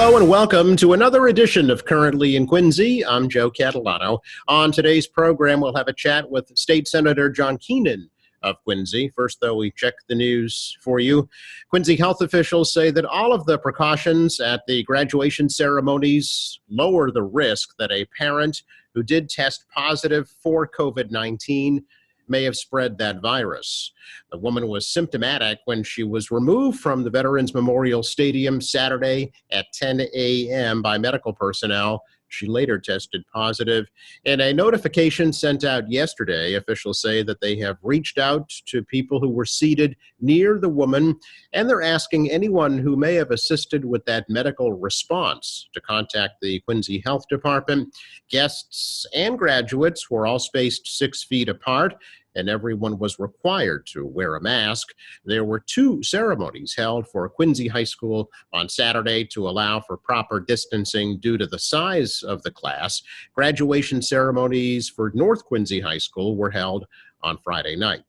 Hello and welcome to another edition of Currently in Quincy. I'm Joe Catalano. On today's program, we'll have a chat with State Senator John Keenan of Quincy. First, though, we check the news for you. Quincy health officials say that all of the precautions at the graduation ceremonies lower the risk that a parent who did test positive for COVID-19 may have spread that virus. The woman was symptomatic when she was removed from the Veterans Memorial Stadium Saturday at 10 a.m. by medical personnel. She later tested positive. In a notification sent out yesterday, officials say that they have reached out to people who were seated near the woman, and they're asking anyone who may have assisted with that medical response to contact the Quincy Health Department. Guests and graduates were all spaced 6 feet apart, and everyone was required to wear a mask. There were 2 ceremonies held for Quincy High School on Saturday to allow for proper distancing due to the size of the class. Graduation ceremonies for North Quincy High School were held on Friday night.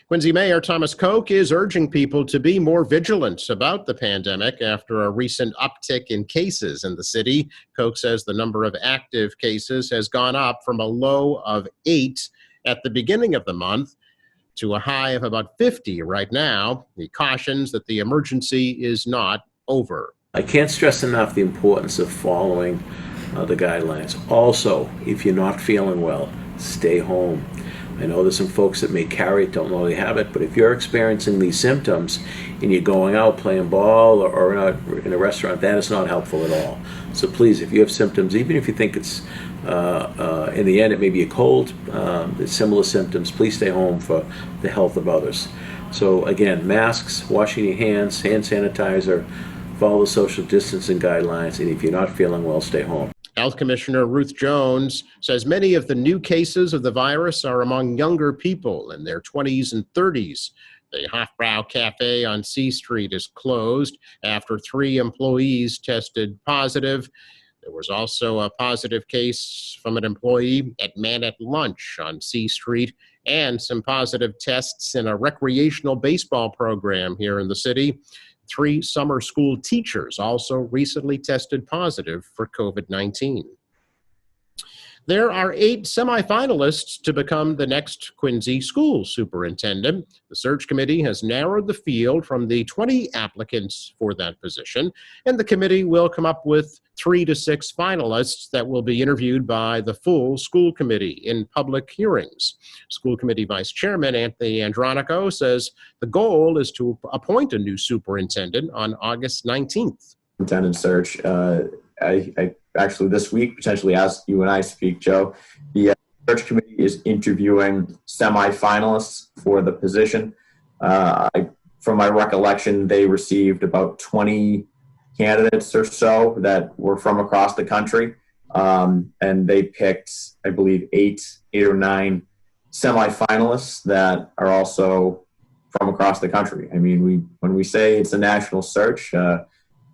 Quincy Mayor Thomas Koch is urging people to be more vigilant about the pandemic after a recent uptick in cases in the city. Koch says the number of active cases has gone up from a low of 8 at the beginning of the month to a high of about 50 right now. He cautions that the emergency is not over. I can't stress enough the importance of following the guidelines. Also, if you're not feeling well, stay home. I know there's some folks that may carry it, don't know they have it, but if you're experiencing these symptoms and you're going out playing ball or in a restaurant, that is not helpful at all. So please, if you have symptoms, even if you think it's in the end it may be a cold, similar symptoms, please stay home for the health of others. So again, masks, washing your hands, hand sanitizer, follow the social distancing guidelines, and if you're not feeling well, stay home. Health Commissioner Ruth Jones says many of the new cases of the virus are among younger people in their 20s and 30s. The Hofbrau Cafe on C Street is closed after 3 employees tested positive. There was also a positive case from an employee at Man at Lunch on C Street and some positive tests in a recreational baseball program here in the city. 3 summer school teachers also recently tested positive for COVID-19. There are 8 semifinalists to become the next Quincy school superintendent. The search committee has narrowed the field from the 20 applicants for that position, and the committee will come up with 3 to 6 finalists that will be interviewed by the full school committee in public hearings. School committee vice chairman Anthony Andronico says the goal is to appoint a new superintendent on August 19th. Superintendent search. I actually this week, potentially as you and I speak, Joe, the search committee is interviewing semifinalists for the position. From my recollection, they received about 20 candidates or so that were from across the country, and they picked, I believe, 8 or 9 semifinalists that are also from across the country. I mean, when we say it's a national search,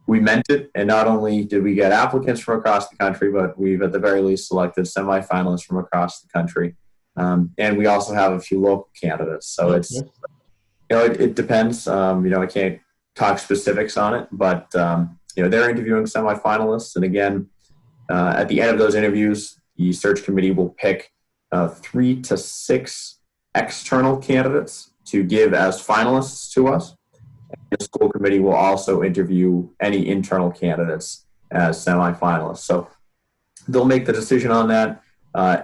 we meant it, and not only did we get applicants from across the country, but we've at the very least selected semifinalists from across the country, and we also have a few local candidates. So it's, it depends. I can't talk specifics on it, but they're interviewing semifinalists, and again, at the end of those interviews, the search committee will pick 3 to 6 external candidates to give as finalists to us. The school committee will also interview any internal candidates as semifinalists. So they'll make the decision on that,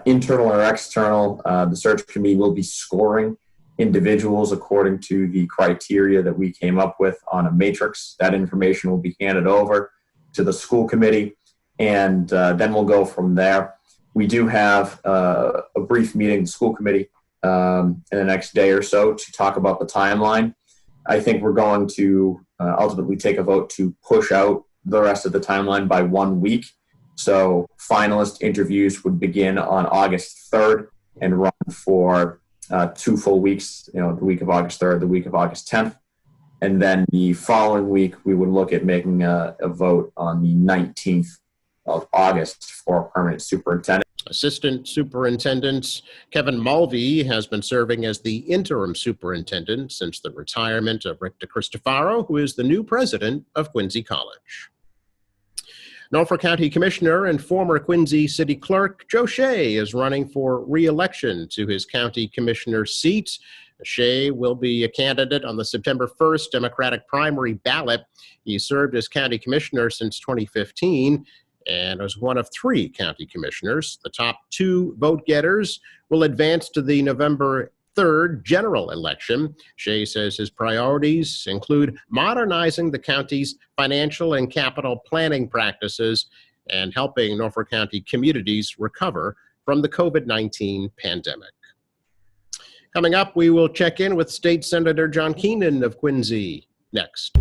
internal or external. The search committee will be scoring individuals according to the criteria that we came up with on a matrix. That information will be handed over to the school committee, and then we'll go from there. We do have a brief meeting, the school committee, in the next day or so to talk about the timeline. I think we're going to ultimately take a vote to push out the rest of the timeline by 1 week. So finalist interviews would begin on August 3rd and run for 2 full weeks, the week of August 3rd, the week of August 10th. And then the following week, we would look at making a vote on the 19th of August for a permanent superintendent. Assistant Superintendent Kevin Mulvey has been serving as the interim superintendent since the retirement of Rick DeCristofaro, who is the new president of Quincy College. Norfolk County Commissioner and former Quincy City Clerk Joe Shea is running for re-election to his county commissioner seat. Shea will be a candidate on the September 1st Democratic primary ballot. He served as county commissioner since 2015 and was one of 3 county commissioners. The top 2 vote getters will advance to the November 3rd general election. Shea says his priorities include modernizing the county's financial and capital planning practices and helping Norfolk County communities recover from the COVID-19 pandemic. Coming up, we will check in with State Senator John Keenan of Quincy next.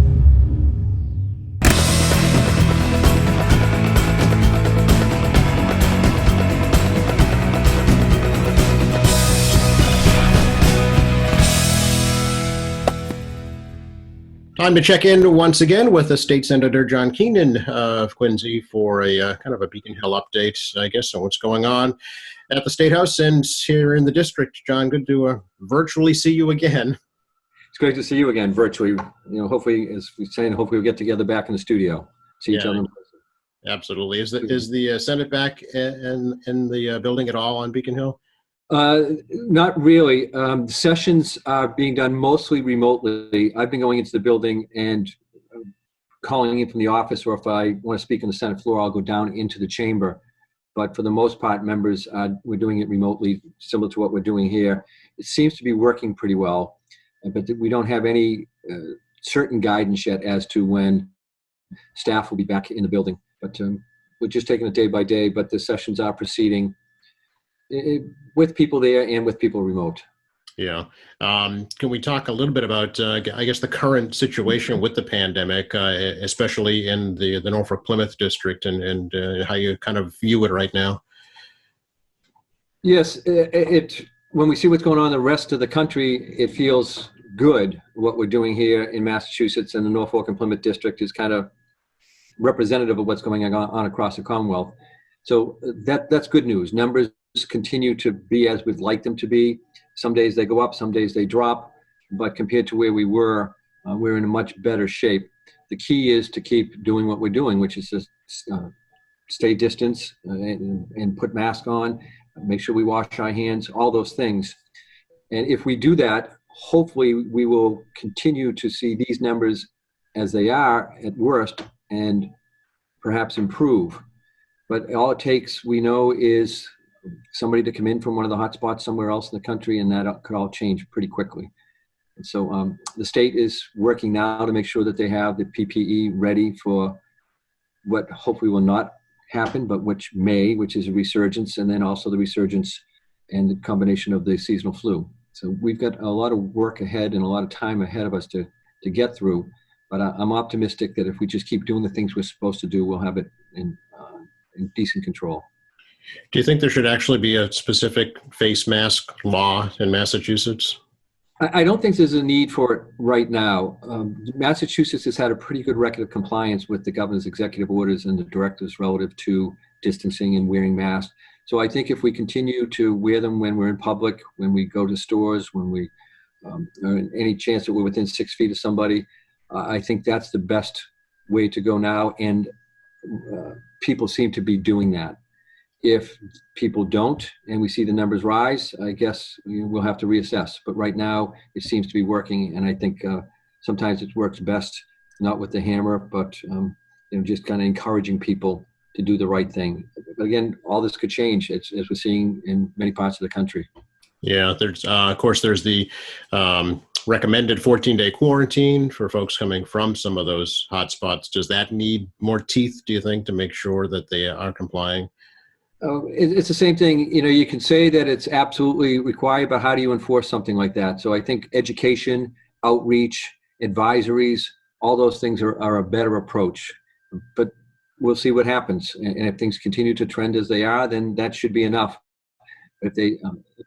Time to check in once again with the State Senator John Keenan of Quincy for a kind of a Beacon Hill update, I guess, on what's going on at the State House and here in the district. John, good to virtually see you again. It's great to see you again virtually. You know, hopefully, as we're saying, hopefully we'll get together back in the studio, see each other in person. Absolutely. Is the Senate back in the building at all on Beacon Hill? Not really. Sessions are being done mostly remotely. I've been going into the building and calling in from the office, or if I want to speak on the Senate floor, I'll go down into the chamber. But for the most part, members, we're doing it remotely, similar to what we're doing here. It seems to be working pretty well, but we don't have any certain guidance yet as to when staff will be back in the building. But we're just taking it day by day, but the sessions are proceeding with people there and with people remote. Yeah. Can we talk a little bit about, I guess, the current situation with the pandemic, especially in the Norfolk Plymouth district, and how you kind of view it right now? Yes. When we see what's going on in the rest of the country, it feels good. What we're doing here in Massachusetts and the Norfolk and Plymouth district is kind of representative of what's going on across the Commonwealth. So that's good news. Numbers continue to be as we'd like them to be. Some days they go up, some days they drop, but compared to where we were, we're in a much better shape. The key is to keep doing what we're doing, which is to stay distance and put masks on, make sure we wash our hands, all those things. And if we do that, hopefully we will continue to see these numbers as they are at worst and perhaps improve. But all it takes, we know, is somebody to come in from one of the hot spots somewhere else in the country, and that could all change pretty quickly. And so the state is working now to make sure that they have the PPE ready for what hopefully will not happen, but which is a resurgence, and then also the resurgence and the combination of the seasonal flu. So we've got a lot of work ahead and a lot of time ahead of us to get through. But I'm optimistic that if we just keep doing the things we're supposed to do, we'll have it in decent control. Do you think there should actually be a specific face mask law in Massachusetts? I don't think there's a need for it right now. Massachusetts has had a pretty good record of compliance with the governor's executive orders and the directives relative to distancing and wearing masks. So I think if we continue to wear them when we're in public, when we go to stores, when we any chance that we're within 6 feet of somebody, I think that's the best way to go now. And people seem to be doing that. If people don't, and we see the numbers rise, I guess we'll have to reassess. But right now, it seems to be working, and I think sometimes it works best not with the hammer, but just kind of encouraging people to do the right thing. But again, all this could change, as we're seeing in many parts of the country. Yeah, there's of course there's the recommended 14-day quarantine for folks coming from some of those hotspots. Does that need more teeth, do you think, to make sure that they are complying? It's the same thing. You can say that it's absolutely required, but how do you enforce something like that? So I think education, outreach, advisories, all those things are a better approach. But we'll see what happens. And if things continue to trend as they are, then that should be enough. If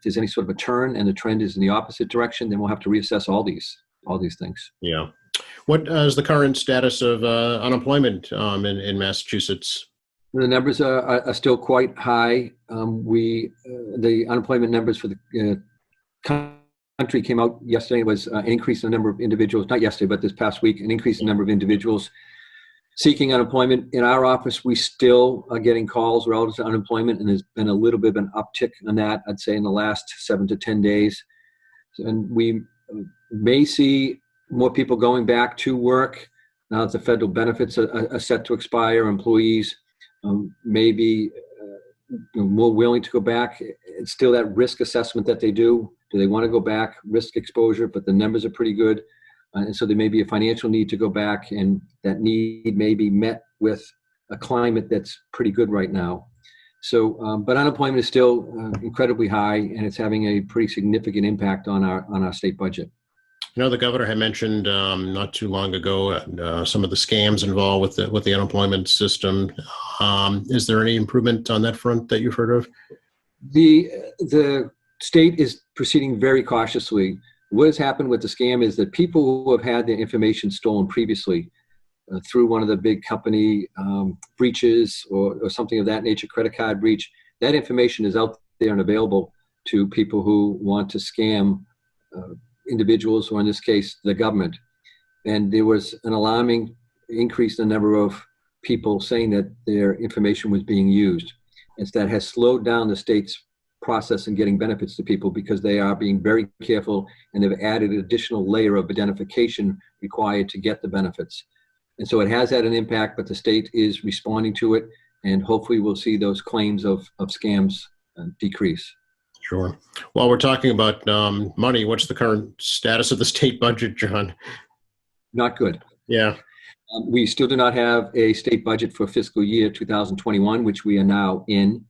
there's any sort of a turn and the trend is in the opposite direction, then we'll have to reassess all these things. Yeah. What is the current status of unemployment in Massachusetts? The numbers are still quite high. The unemployment numbers for the country came out yesterday. It was an increase in the number of individuals, not yesterday, but this past week, an increase in the number of individuals seeking unemployment. In our office, we still are getting calls relative to unemployment, and there's been a little bit of an uptick on that, I'd say, in the last 7 to 10 days. And we may see more people going back to work now that the federal benefits are set to expire. Employees may be more willing to go back. It's still that risk assessment that they do. Do they want to go back? Risk exposure, but the numbers are pretty good. And so there may be a financial need to go back, and that need may be met with a climate that's pretty good right now. So, but unemployment is still incredibly high, and it's having a pretty significant impact on our state budget. You know, the governor had mentioned not too long ago some of the scams involved with the unemployment system. Is there any improvement on that front that you've heard of? The state is proceeding very cautiously. What has happened with the scam is that people who have had their information stolen previously through one of the big company breaches or something of that nature, credit card breach, that information is out there and available to people who want to scam individuals, or in this case, the government. And there was an alarming increase in the number of people saying that their information was being used. And that has slowed down the state's process in getting benefits to people, because they are being very careful, and they've added an additional layer of identification required to get the benefits. And so it has had an impact, but the state is responding to it, and hopefully we'll see those claims of scams decrease. Sure. While we're talking about money, what's the current status of the state budget, John? Not good. Yeah. We still do not have a state budget for fiscal year 2021, which we are now in.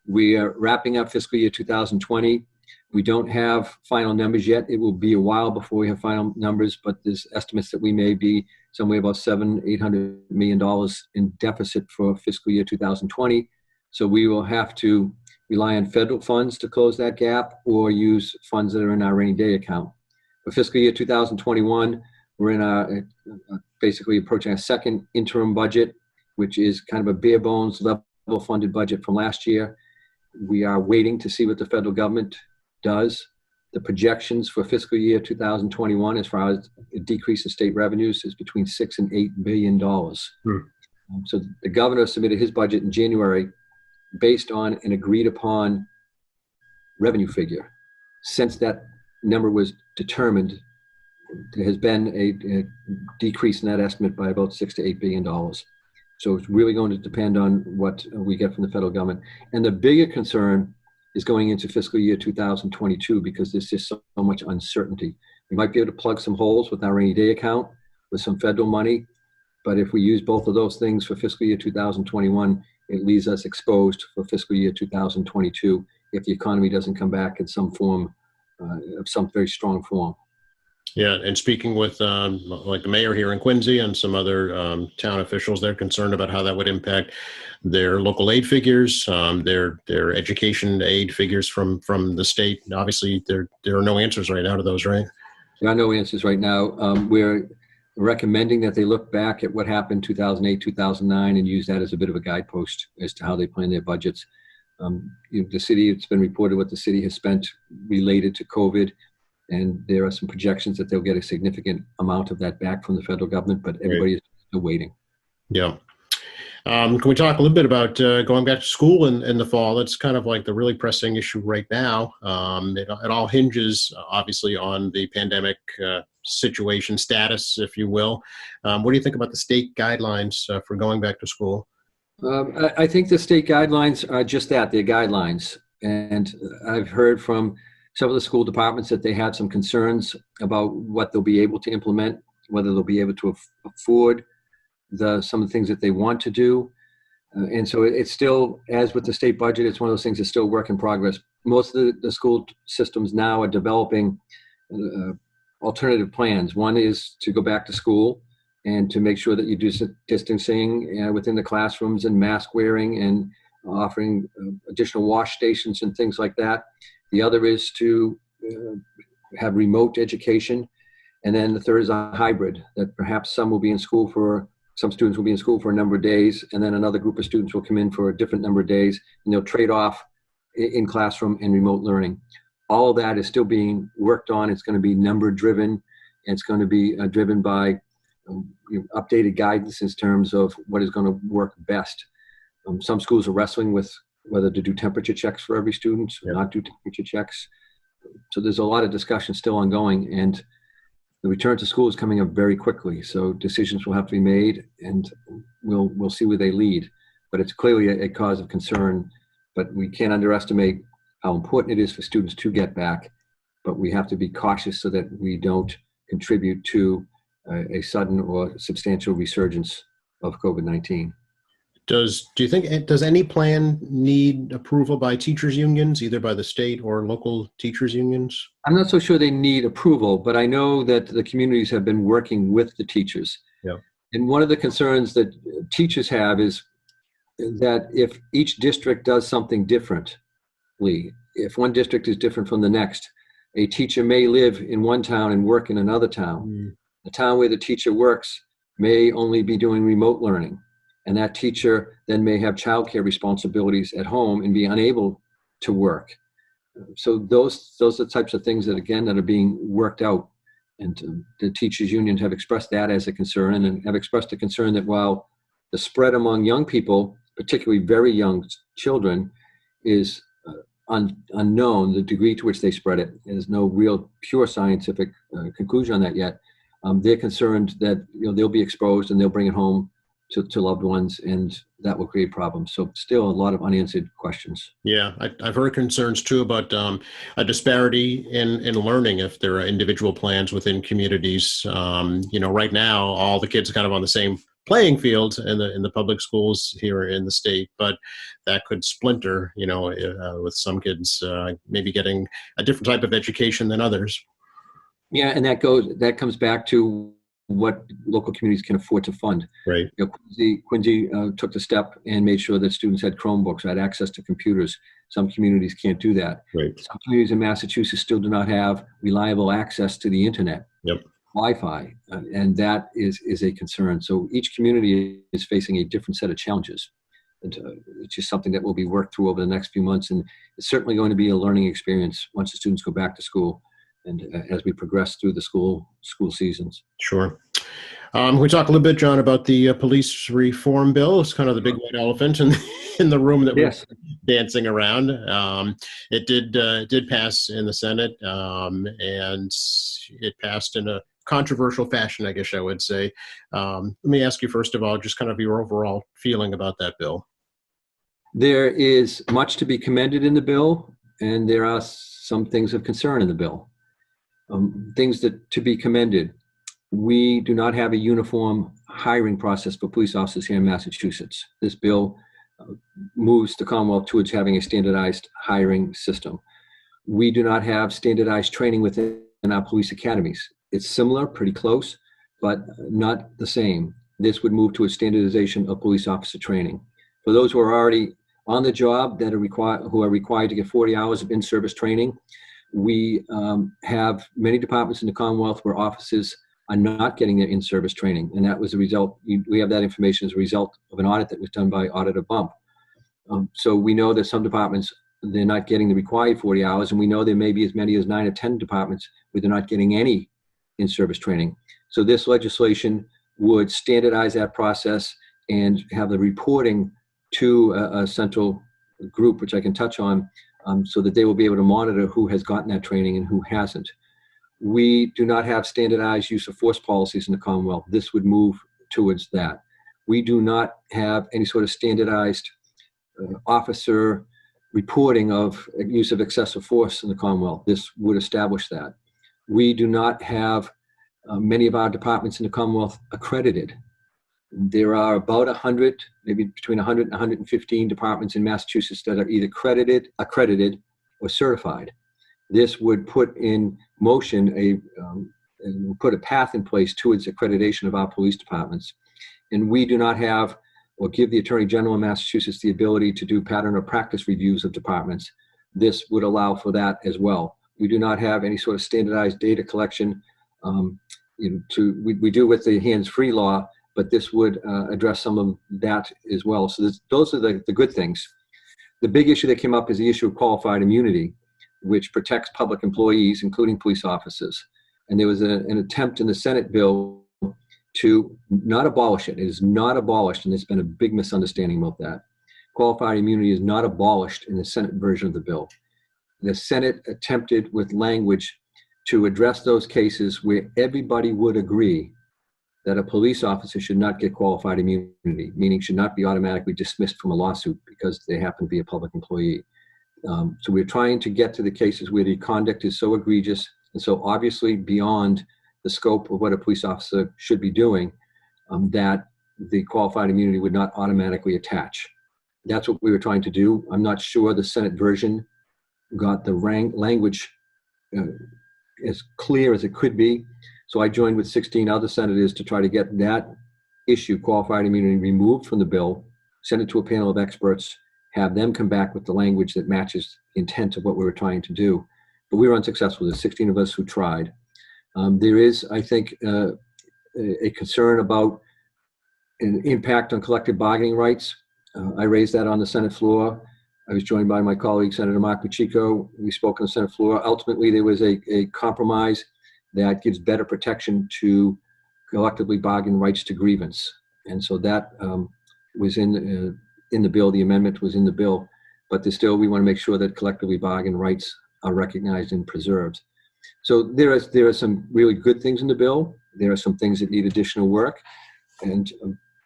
We are wrapping up fiscal year 2020. We don't have final numbers yet. It will be a while before we have final numbers, but there's estimates that we may be somewhere about $700-800 million in deficit for fiscal year 2020. So we will have to rely on federal funds to close that gap, or use funds that are in our rainy day account. For fiscal year 2021, we're in basically approaching a second interim budget, which is kind of a bare bones level funded budget from last year. We are waiting to see what the federal government does. The projections for fiscal year 2021, as far as a decrease in state revenues, is between $6 and $8 billion. So the governor submitted his budget in January based on an agreed upon revenue figure. Since that number was determined, there has been a decrease in that estimate by about $6 to $8 billion. So it's really going to depend on what we get from the federal government. And the bigger concern is going into fiscal year 2022, because there's just so much uncertainty. We might be able to plug some holes with our rainy day account with some federal money, but if we use both of those things for fiscal year 2021, it leaves us exposed for fiscal year 2022 if the economy doesn't come back in some form, of some very strong form. Yeah, and speaking with like the mayor here in Quincy and some other town officials, they're concerned about how that would impact their local aid figures, their education aid figures from the state. Obviously, there are no answers right now to those, right? There are no answers right now. We're recommending that they look back at what happened 2008, 2009, and use that as a bit of a guidepost as to how they plan their budgets. The city, it's been reported what the city has spent related to COVID, and there are some projections that they'll get a significant amount of that back from the federal government, but everybody is still waiting. Yeah. Can we talk a little bit about going back to school in the fall? That's kind of like the really pressing issue right now. It all hinges, obviously, on the pandemic situation status, if you will. What do you think about the state guidelines for going back to school? I think the state guidelines are just that, they're guidelines. And I've heard from some of the school departments that they have some concerns about what they'll be able to implement, whether they'll be able to afford some of the things that they want to do. And so it's still, as with the state budget, it's one of those things that's still work in progress. Most of the school systems now are developing alternative plans. One is to go back to school and to make sure that you do distancing within the classrooms, and mask wearing, and offering additional wash stations and things like that. The other is to have remote education. And then the third is a hybrid, that perhaps some students will be in school for a number of days, and then another group of students will come in for a different number of days, and they'll trade off in classroom and remote learning. All of that is still being worked on. It's going to be number driven, and it's going to be driven by updated guidance in terms of what is going to work best. Some schools are wrestling with whether to do temperature checks for every student or not do temperature checks. So there's a lot of discussion still ongoing, and the return to school is coming up very quickly. So decisions will have to be made, and we'll see where they lead. But it's clearly a cause of concern. But we can't underestimate how important it is for students to get back. But we have to be cautious so that we don't contribute to a sudden or substantial resurgence of COVID-19. Do you think, does any plan need approval by teachers unions, either by the state or local teachers unions? I'm not so sure they need approval, but I know that the communities have been working with the teachers. Yeah. And one of the concerns that teachers have is that if each district does something differently, if one district is different from the next, a teacher may live in one town and work in another town. The town where the teacher works may only be doing remote learning. And that teacher then may have childcare responsibilities at home and be unable to work. So those are the types of things that, again, that are being worked out. And the teachers unions have expressed that as a concern, and have expressed a concern that while the spread among young people, particularly very young children, is unknown, the degree to which they spread it, there's no real pure scientific conclusion on that yet. They're concerned that they'll be exposed and they'll bring it home to loved ones, and that will create problems. So still a lot of unanswered questions. Yeah, I've heard concerns too about a disparity in learning if there are individual plans within communities. Right now, all the kids are kind of on the same playing field in the public schools here in the state, but that could splinter, with some kids maybe getting a different type of education than others. Yeah, and that comes back to what local communities can afford to fund. Right. Quincy took the step and made sure that students had Chromebooks, had access to computers. Some communities can't do that. Right. Some communities in Massachusetts still do not have reliable access to the internet, Yep. Wi-Fi, and that is a concern. So each community is facing a different set of challenges. And it's just something that will be worked through over the next few months, and it's certainly going to be a learning experience once the students go back to school, and as we progress through the school seasons. Sure. We talk a little bit, John, about the police reform bill. It's kind of the big white elephant in the room that Yes. we're dancing around. It did pass in the Senate, and it passed in a controversial fashion, I guess I would say. Let me ask you, first of all, just kind of your overall feeling about that bill. There is much to be commended in the bill, and there are some things of concern in the bill. Things that to be commended. We do not have a uniform hiring process for police officers here in Massachusetts. This bill moves the Commonwealth towards having a standardized hiring system. We do not have standardized training within our police academies. It's similar, pretty close, but not the same. This would move to a standardization of police officer training. For those who are already on the job that who are required to get 40 hours of in-service training, we have many departments in the Commonwealth where officers are not getting their in-service training. And that was a result, we have that information as a result of an audit that was done by Auditor Bump. So we know that some departments, they're not getting the required 40 hours, and we know there may be as many as 9 or 10 departments where they're not getting any in-service training. So this legislation would standardize that process and have the reporting to a central group, which I can touch on, so that they will be able to monitor who has gotten that training and who hasn't. We do not have standardized use of force policies in the Commonwealth. This would move towards that. We do not have any sort of standardized officer reporting of use of excessive force in the Commonwealth. This would establish that. We do not have many of our departments in the Commonwealth accredited. There are about 100, maybe between 100 and 115 departments in Massachusetts that are either accredited, or certified. This would put in motion put a path in place towards accreditation of our police departments. And we do not have or give the Attorney General of Massachusetts the ability to do pattern or practice reviews of departments. This would allow for that as well. We do not have any sort of standardized data collection. We do with the hands-free law, but this would address some of that as well. So those are the good things. The big issue that came up is the issue of qualified immunity, which protects public employees, including police officers. And there was an attempt in the Senate bill to not abolish it. It is not abolished, and there's been a big misunderstanding about that. Qualified immunity is not abolished in the Senate version of the bill. The Senate attempted with language to address those cases where everybody would agree that a police officer should not get qualified immunity, meaning should not be automatically dismissed from a lawsuit because they happen to be a public employee. So we're trying to get to the cases where the conduct is so egregious and so obviously beyond the scope of what a police officer should be doing, that the qualified immunity would not automatically attach. That's what we were trying to do. I'm not sure the Senate version got the language as clear as it could be. So I joined with 16 other senators to try to get that issue, qualified immunity, removed from the bill, send it to a panel of experts, have them come back with the language that matches the intent of what we were trying to do. But we were unsuccessful. There's 16 of us who tried. There is, I think, a concern about an impact on collective bargaining rights. I raised that on the Senate floor. I was joined by my colleague, Senator Mark Pacheco. We spoke on the Senate floor. Ultimately, there was a compromise that gives better protection to collectively bargain rights to grievance. And so that was in the bill. The amendment was in the bill. But there's still, we want to make sure that collectively bargain rights are recognized and preserved. So there are some really good things in the bill. There are some things that need additional work. And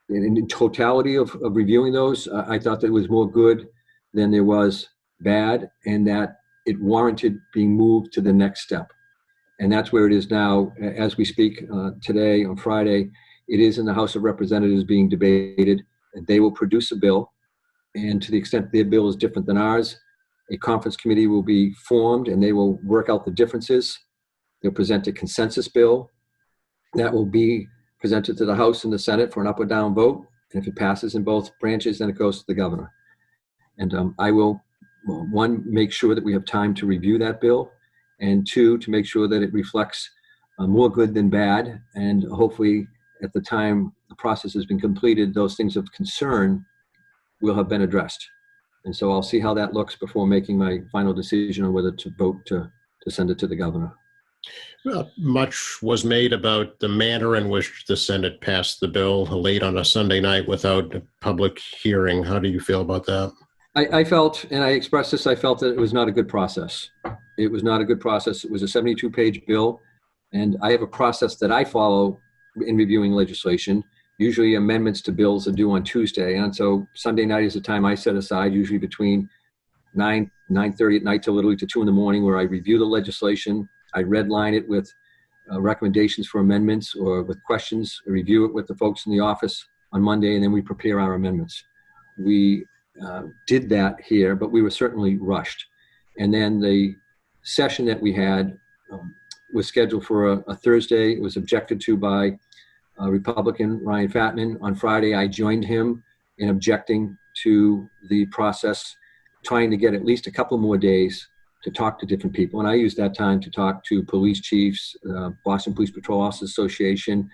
in totality of reviewing those, I thought that it was more good than there was bad, and that it warranted being moved to the next step. And that's where it is now. As we speak today, on Friday, it is in the House of Representatives being debated. And they will produce a bill. And to the extent their bill is different than ours, a conference committee will be formed and they will work out the differences. They'll present a consensus bill that will be presented to the House and the Senate for an up or down vote. And if it passes in both branches, then it goes to the governor. And I will, one, make sure that we have time to review that bill, and two, to make sure that it reflects more good than bad. And hopefully at the time the process has been completed, those things of concern will have been addressed. And so I'll see how that looks before making my final decision on whether to vote to send it to the governor. Well, much was made about the manner in which the Senate passed the bill late on a Sunday night without a public hearing. How do you feel about that? I felt, and I expressed this, I felt that it was not a good process. It was not a good process. It was a 72-page bill, and I have a process that I follow in reviewing legislation. Usually amendments to bills are due on Tuesday, and so Sunday night is the time I set aside, usually between 9:30 at night till literally to 2 in the morning, where I review the legislation. I redline it with recommendations for amendments or with questions. I review it with the folks in the office on Monday, and then we prepare our amendments. We did that here, but we were certainly rushed. And then the session that we had was scheduled for a Thursday. It was objected to by Republican Ryan Fatman. On Friday, I joined him in objecting to the process, trying to get at least a couple more days to talk to different people. And I used that time to talk to police chiefs, Boston Police Patrol Officers Association,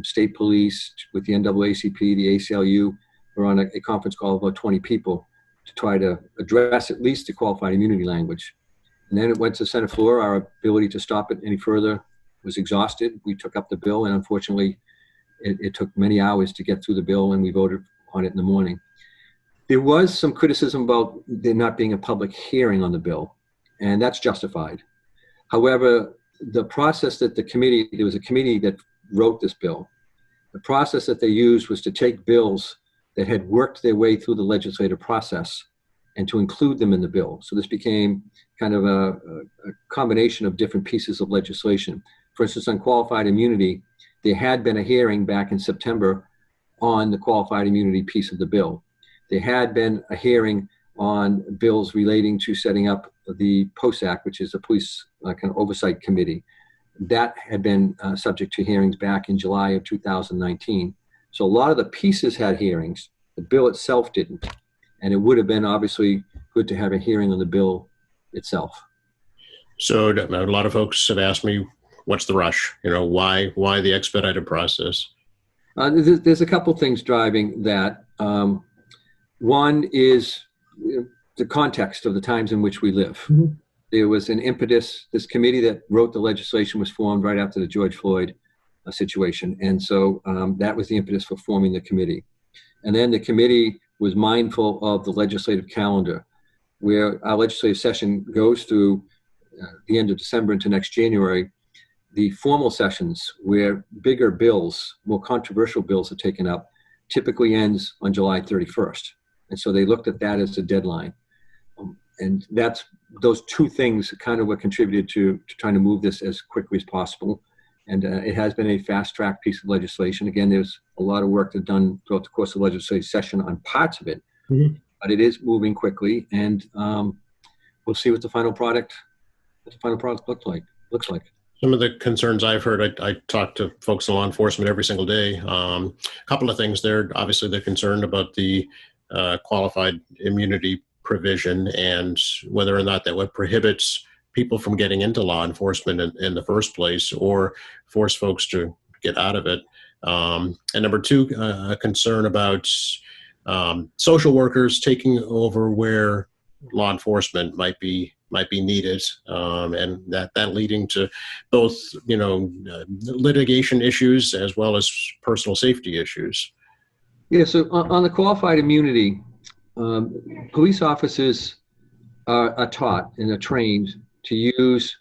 state police, with the NAACP, the ACLU. We're on a conference call of about 20 people to try to address at least the qualified immunity language. And then it went to the Senate floor. Our ability to stop it any further was exhausted. We took up the bill, and unfortunately, it took many hours to get through the bill, and we voted on it in the morning. There was some criticism about there not being a public hearing on the bill, and that's justified. However, the process that there was a committee that wrote this bill. The process that they used was to take bills that had worked their way through the legislative process and to include them in the bill. So this became kind of a combination of different pieces of legislation. For instance, on qualified immunity, there had been a hearing back in September on the qualified immunity piece of the bill. There had been a hearing on bills relating to setting up the POSAC, which is a police kind of oversight committee. That had been subject to hearings back in July of 2019. So a lot of the pieces had hearings. The bill itself didn't. And it would have been obviously good to have a hearing on the bill itself. So a lot of folks have asked me, what's the rush? Why the expedited process? There's a couple things driving that. One is the context of the times in which we live. Mm-hmm. There was an impetus. This committee that wrote the legislation was formed right after the George Floyd situation. And so that was the impetus for forming the committee. And then the committee was mindful of the legislative calendar, where our legislative session goes through the end of December into next January. The formal sessions where bigger bills, more controversial bills are taken up, typically ends on July 31st. And so they looked at that as a deadline. And those two things kind of what contributed to trying to move this as quickly as possible. And it has been a fast-track piece of legislation. Again, there's a lot of work that's done throughout the course of the legislative session on parts of it, but it is moving quickly, and we'll see what the final product looks like. Some of the concerns I've heard, I talk to folks in law enforcement every single day. A couple of things there. Obviously, they're concerned about the qualified immunity provision and whether or not that would prohibit people from getting into law enforcement in the first place or force folks to get out of it. And number two, a concern about social workers taking over where law enforcement might be needed, and that leading to both, litigation issues as well as personal safety issues. Yeah, so on the qualified immunity, police officers are taught and are trained to use,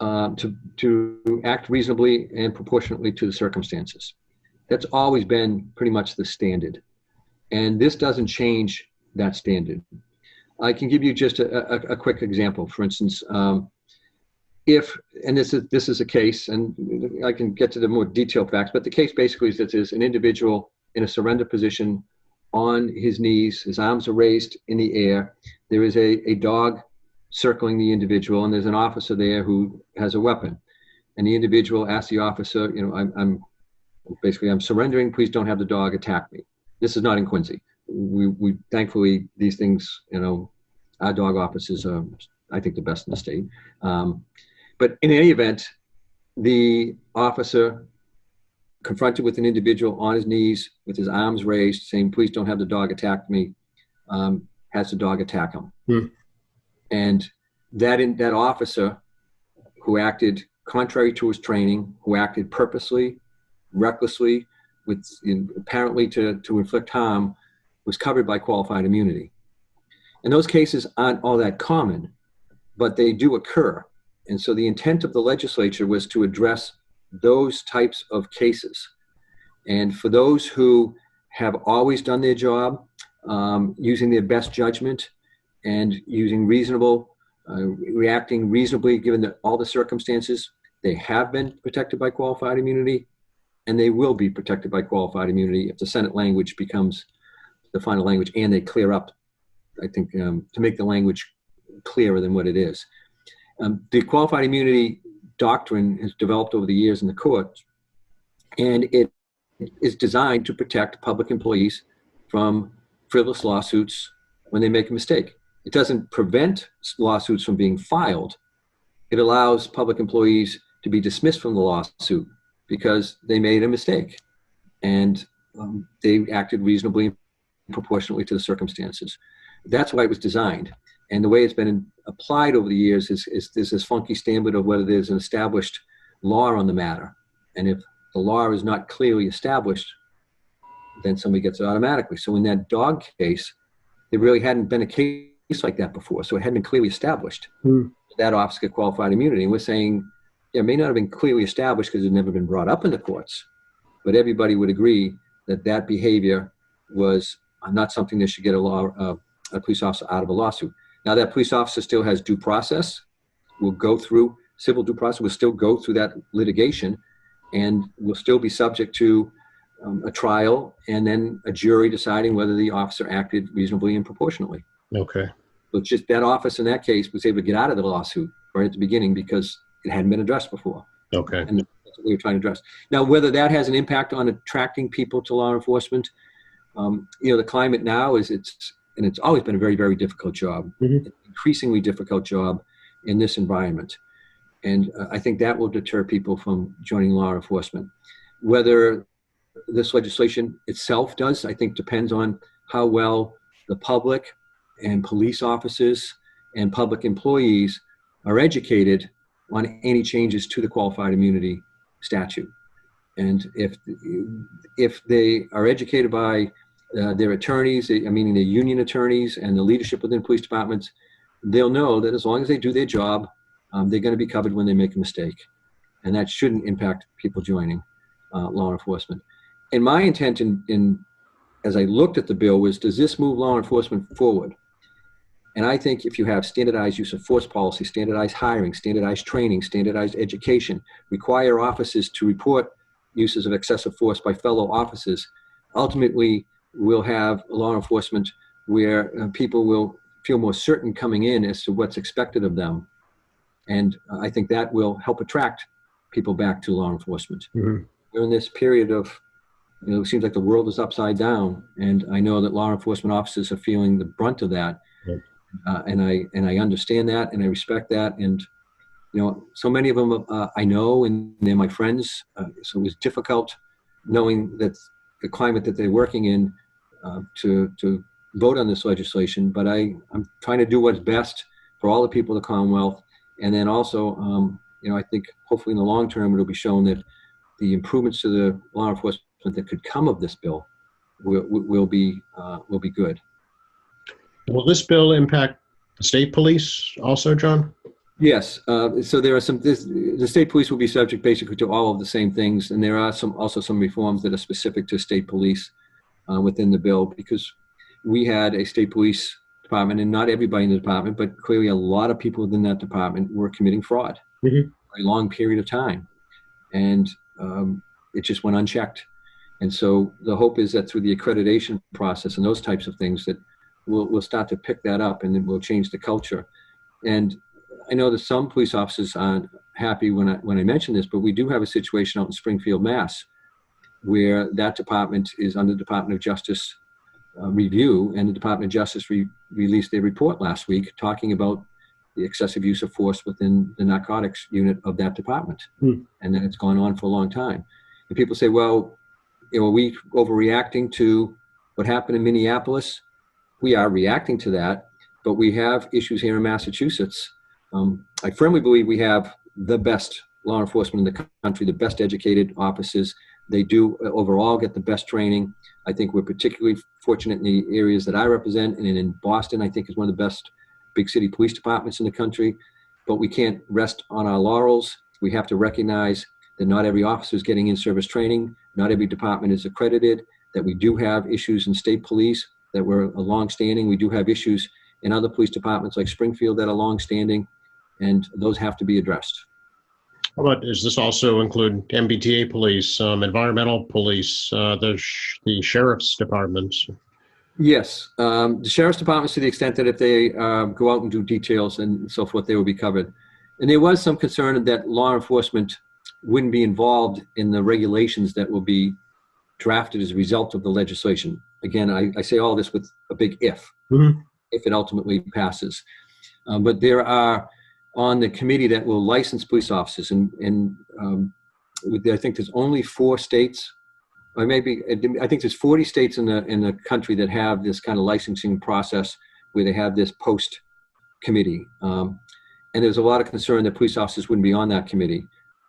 to act reasonably and proportionately to the circumstances. That's always been pretty much the standard. And this doesn't change that standard. I can give you just a quick example. For instance, this is a case, and I can get to the more detailed facts, but the case basically is that there's an individual in a surrender position on his knees, his arms are raised in the air. There is a dog circling the individual, and there's an officer there who has a weapon. And the individual asks the officer, I'm surrendering, please don't have the dog attack me. This is not in Quincy. We thankfully, these things, our dog officers are, I think, the best in the state. But in any event, the officer confronted with an individual on his knees with his arms raised, saying, please don't have the dog attack me, has the dog attack him. And that officer who acted contrary to his training, who acted purposely, recklessly, apparently to inflict harm, was covered by qualified immunity. And those cases aren't all that common, but they do occur. And so the intent of the legislature was to address those types of cases. And for those who have always done their job, using their best judgment and using reacting reasonably given all the circumstances, they have been protected by qualified immunity, and they will be protected by qualified immunity if the Senate language becomes the final language and they clear up, I think, to make the language clearer than what it is. The qualified immunity doctrine has developed over the years in the courts, and it is designed to protect public employees from frivolous lawsuits when they make a mistake. It doesn't prevent lawsuits from being filed. It allows public employees to be dismissed from the lawsuit because they made a mistake and they acted reasonably and proportionately to the circumstances. That's why it was designed. And the way it's been applied over the years is there's this funky standard of whether there's an established law on the matter. And if the law is not clearly established, then somebody gets it automatically. So in that dog case, there really hadn't been a case like that before. So it hadn't been clearly established. That officer got qualified immunity. And we're saying, it may not have been clearly established because it had never been brought up in the courts, but everybody would agree that behavior was not something that should get a police officer out of a lawsuit. Now that police officer still has due process, will go through civil due process, will still go through that litigation, and will still be subject to a trial and then a jury deciding whether the officer acted reasonably and proportionately. Okay. So it's just that officer in that case was able to get out of the lawsuit right at the beginning because it hadn't been addressed before. Okay. And that's what we were trying to address. Now, whether that has an impact on attracting people to law enforcement, the climate now is it's always been a very, very difficult job, an increasingly difficult job in this environment. And I think that will deter people from joining law enforcement. Whether this legislation itself does, I think depends on how well the public and police officers and public employees are educated on any changes to the qualified immunity statute. And if they are educated by their attorneys, meaning their union attorneys and the leadership within police departments, they'll know that as long as they do their job, they're going to be covered when they make a mistake. And that shouldn't impact people joining law enforcement. And my intent as I looked at the bill was, does this move law enforcement forward? And I think if you have standardized use of force policy, standardized hiring, standardized training, standardized education, require officers to report uses of excessive force by fellow officers, ultimately we'll have law enforcement where people will feel more certain coming in as to what's expected of them. And I think that will help attract people back to law enforcement. Mhm. During this period of, it seems like the world is upside down, and I know that law enforcement officers are feeling the brunt of that. Right. And I understand that, and I respect that. And, so many of them I know, and they're my friends. So it was difficult knowing that the climate that they're working in to vote on this legislation. But I'm trying to do what's best for all the people of the Commonwealth. And then also, I think hopefully in the long term, it'll be shown that the improvements to the law enforcement that could come of this bill will be good. Will this bill impact the state police also, John? Yes. So there are the state police will be subject basically to all of the same things. And there are also some reforms that are specific to state police within the bill, because we had a state police department, and not everybody in the department, but clearly a lot of people within that department were committing fraud for a long period of time. And it just went unchecked. And so the hope is that through the accreditation process and those types of things, that we'll start to pick that up, and then we'll change the culture. And I know that some police officers aren't happy when I mention this, but we do have a situation out in Springfield, Mass, where that department is under Department of Justice review, and the Department of Justice released a report last week talking about the excessive use of force within the narcotics unit of that department. And that it's gone on for a long time. And people say, well, are we overreacting to what happened in Minneapolis? We are reacting to that, but we have issues here in Massachusetts. I firmly believe we have the best law enforcement in the country, the best educated officers. They do overall get the best training. I think we're particularly fortunate in the areas that I represent, and in Boston, I think is one of the best big city police departments in the country. But we can't rest on our laurels. We have to recognize that not every officer is getting in-service training. Not every department is accredited, that we do have issues in state police that were long-standing. We do have issues in other police departments like Springfield that are long-standing, and those have to be addressed. How about, does this also include MBTA police, environmental police, the sheriff's departments? Yes, the sheriff's departments, to the extent that if they go out and do details and so forth, they will be covered. And there was some concern that law enforcement wouldn't be involved in the regulations that will be drafted as a result of the legislation. Again, I say all this with a big if it ultimately passes. But there are on the committee that will license police officers, and I think there's only 4 states, or maybe I think there's 40 states in the country that have this kind of licensing process where they have this post committee. And there's a lot of concern that police officers wouldn't be on that committee.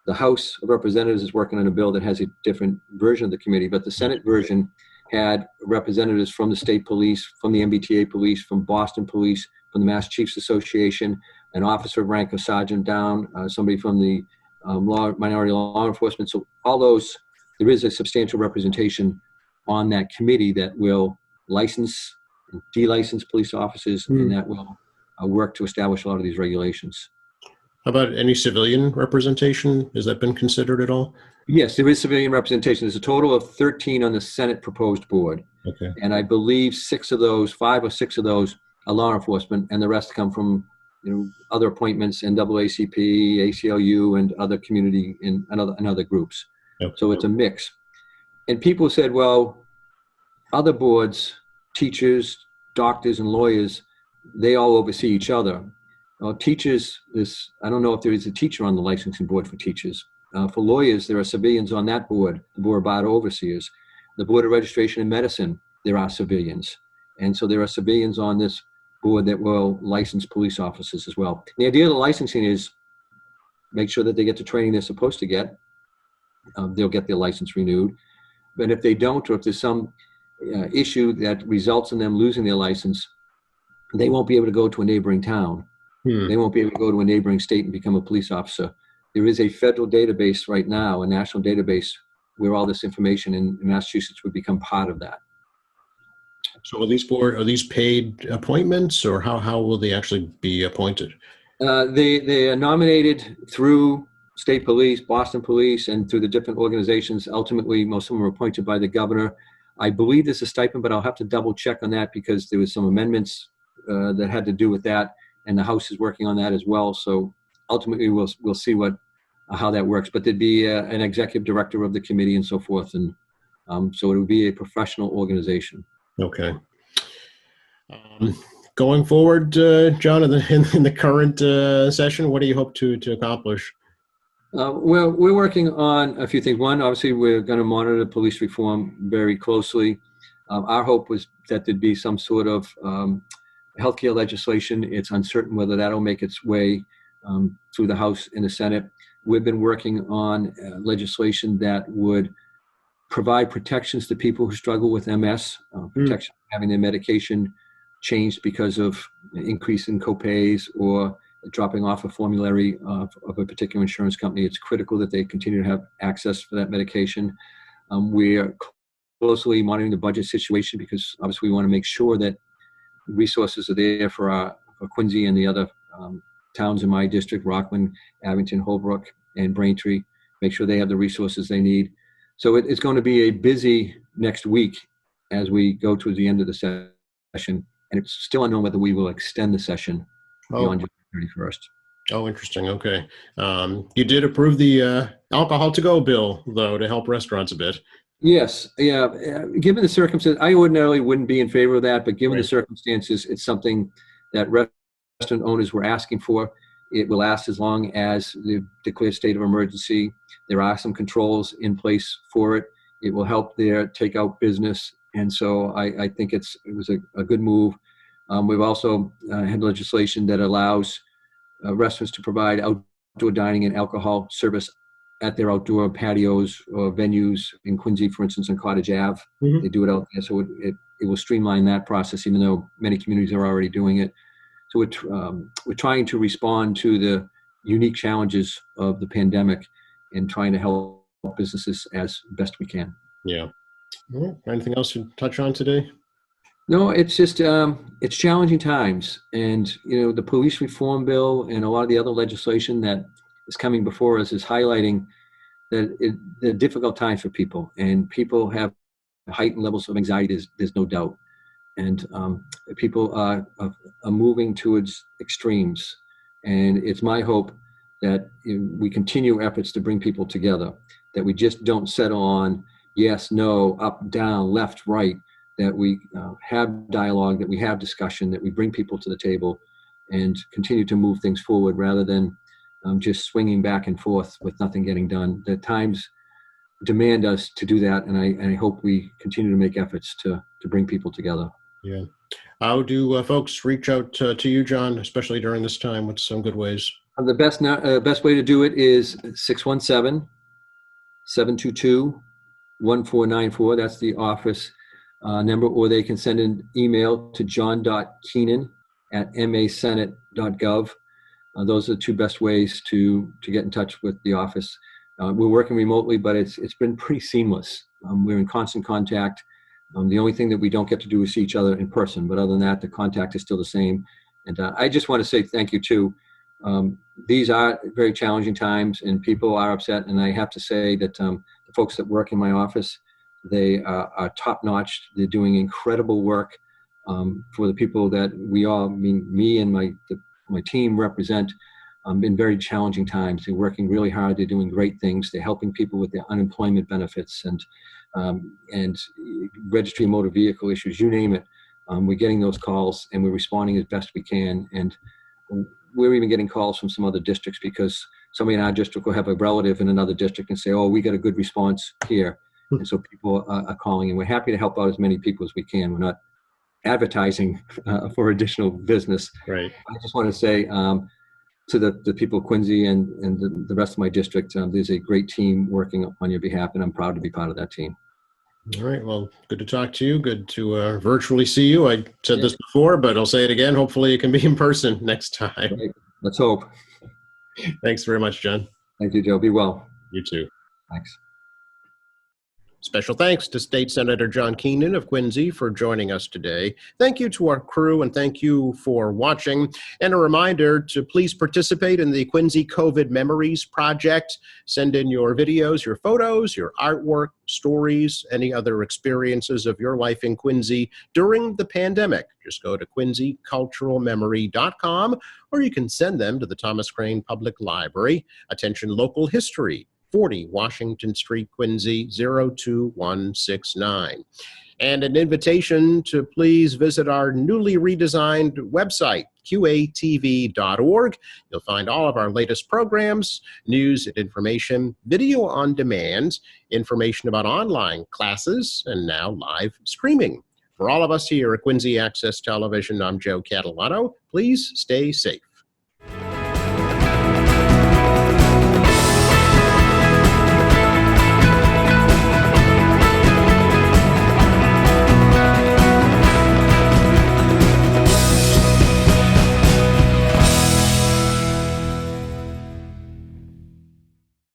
The House of Representatives is working on a bill that has a different version of the committee, but the Senate version had representatives from the state police, from the MBTA police, from Boston Police, from the Mass Chiefs Association, an officer of rank of sergeant down, somebody from the minority law enforcement. So all those, there is a substantial representation on that committee that will license and de-license police officers, and that will work to establish a lot of these regulations. How about any civilian representation? Has that been considered at all? Yes, there is civilian representation. There's a total of 13 on the Senate proposed board. Okay. And I believe 5 or 6 of those are law enforcement, and the rest come from other appointments, NAACP, ACLU, and other community and other groups. Yep. So it's a mix. And people said, well, other boards, teachers, doctors, and lawyers, they all oversee each other. Well, teachers, I don't know if there is a teacher on the licensing board for teachers. For lawyers, there are civilians on that board, the Board of Bar Overseers. The Board of Registration in Medicine, there are civilians. And so there are civilians on this board that will license police officers as well. The idea of the licensing is make sure that they get the training they're supposed to get, they'll get their license renewed. But if they don't, or if there's some issue that results in them losing their license, they won't be able to go to a neighboring town. They won't be able to go to a neighboring state and become a police officer. There is a federal database right now, a national database, where all this information in Massachusetts would become part of that. So are these paid appointments, or how will they actually be appointed? They are nominated through state police, Boston police, and through the different organizations. Ultimately, most of them are appointed by the governor. I believe there's a stipend, but I'll have to double check on that because there was some amendments that had to do with that, and the House is working on that as well. So ultimately, we'll see how that works. But there'd be an executive director of the committee and so forth, and so it would be a professional organization. Okay. Going forward, John, in the current session, what do you hope to accomplish? Well, we're working on a few things. One, obviously, we're going to monitor police reform very closely. Our hope was that there'd be some sort of healthcare legislation. It's uncertain whether that'll make its way through the House and the Senate. We've been working on legislation that would provide protections to people who struggle with MS, protection having their medication changed because of increase in copays or dropping off a formulary of a particular insurance company. It's critical that they continue to have access for that medication. We're closely monitoring the budget situation because obviously we want to make sure that resources are there for Quincy and the other towns in my district, Rockland, Abington, Holbrook, and Braintree, make sure they have the resources they need. So it's going to be a busy next week as we go to the end of the session, and it's still unknown whether we will extend the session beyond January 31st. Oh, interesting. Okay. You did approve the alcohol to go bill, though, to help restaurants a bit. Yes. Yeah. Given the circumstances, I ordinarily wouldn't be in favor of that, but given the circumstances, it's something that restaurant owners were asking for. It will last as long as the declared state of emergency. There are some controls in place for it. It will help their takeout business. And so I think it was a good move. We've also had legislation that allows restaurants to provide outdoor dining and alcohol service at their outdoor patios or venues in Quincy, for instance, on Cottage Ave. They do it out there. So it will streamline that process, even though many communities are already doing it. So we're trying to respond to the unique challenges of the pandemic and trying to help businesses as best we can. Yeah. Anything else to touch on today? No, it's just it's challenging times, and the police reform bill and a lot of the other legislation that is coming before us is highlighting that the difficult times for people, and people have heightened levels of anxiety. There's no doubt, and people are moving towards extremes, and it's my hope that we continue efforts to bring people together, that we just don't settle on yes, no, up, down, left, right, that we have dialogue, that we have discussion, that we bring people to the table and continue to move things forward rather than just swinging back and forth with nothing getting done. The times demand us to do that, and I hope we continue to make efforts to bring people together. Yeah. How do folks reach out to you, John, especially during this time? What's some good ways? The best way to do it is 617-722-1494. That's the office number, or they can send an email to john.keenan@masenate.gov. Those are the two best ways to get in touch with the office. We're working remotely, but it's been pretty seamless. We're in constant contact. The only thing that we don't get to do is see each other in person, but other than that, the contact is still the same. And I just want to say thank you too. These are very challenging times, and people are upset. And I have to say that the folks that work in my office, they are top-notch. They're doing incredible work for the people that we all, me and my team represent. In very challenging times. They're working really hard. They're doing great things. They're helping people with their unemployment benefits and registry motor vehicle issues, you name it. We're getting those calls and we're responding as best we can. And we're even getting calls from some other districts because somebody in our district will have a relative in another district and say, oh, we got a good response here. And so people are calling, and we're happy to help out as many people as we can. We're not advertising for additional business. Right. I just want to say, to the people of Quincy and the rest of my district. There's a great team working on your behalf, and I'm proud to be part of that team. All right. Well, good to talk to you. Good to virtually see you. I said this before, but I'll say it again. Hopefully it can be in person next time. Right. Let's hope. Thanks very much, John. Thank you, Joe. Be well. You too. Thanks. Special thanks to State Senator John Keenan of Quincy for joining us today. Thank you to our crew, and thank you for watching. And a reminder to please participate in the Quincy COVID Memories Project. Send in your videos, your photos, your artwork, stories, any other experiences of your life in Quincy during the pandemic. Just go to quincyculturalmemory.com, or you can send them to the Thomas Crane Public Library. Attention Local History, 40 Washington Street, Quincy, 02169. And an invitation to please visit our newly redesigned website, qatv.org. You'll find all of our latest programs, news and information, video on demand, information about online classes, and now live streaming. For all of us here at Quincy Access Television, I'm Joe Catalano. Please stay safe.